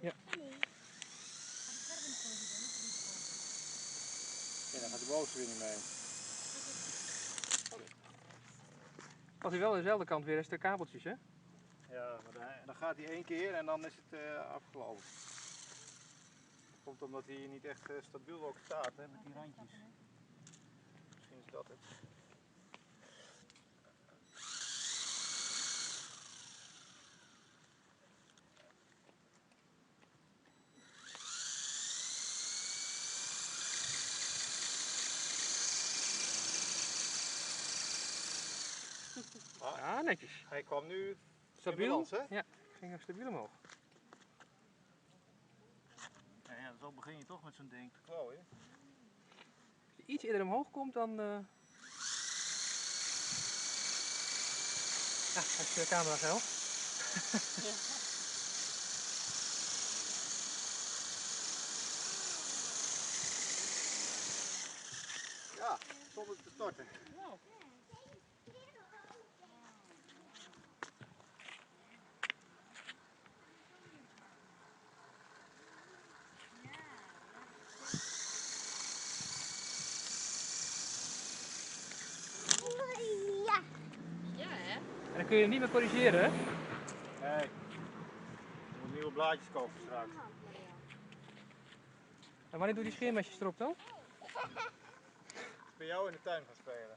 Ja. Ja, dan gaat de bovenste weer niet mee. Past hij wel aan dezelfde kant weer als de kabeltjes, hè? Ja, maar dan gaat hij 1 keer en dan is het afgelopen. Dat komt omdat hij niet echt stabiel ook staat, hè, met die randjes. Misschien is dat het. Ja, netjes. Hij kwam nu Stabiel? in balans, hè? Ja, ging stabiel omhoog. Ja, zo begin je toch met zo'n ding te klooien. Als je iets eerder omhoog komt, dan... Ja, als je de camera zo. Ja, zonder te storten. Nou. Ja, hè? En dan kun je hem niet meer corrigeren, hè? Nee. Je moet nieuwe blaadjes kopen straks. En wanneer doe je die scheermesjes erop dan? Bij jou in de tuin gaan spelen.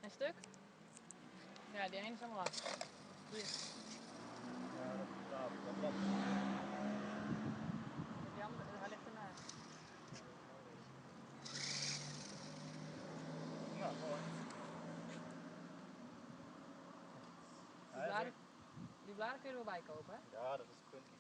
Een stuk? Ja, die ene is allemaal af. Doe je. Die andere, hij ligt ernaast. Nou, mooi. Die bladen kun je er wel bij kopen, hè? Ja, dat is een puntje.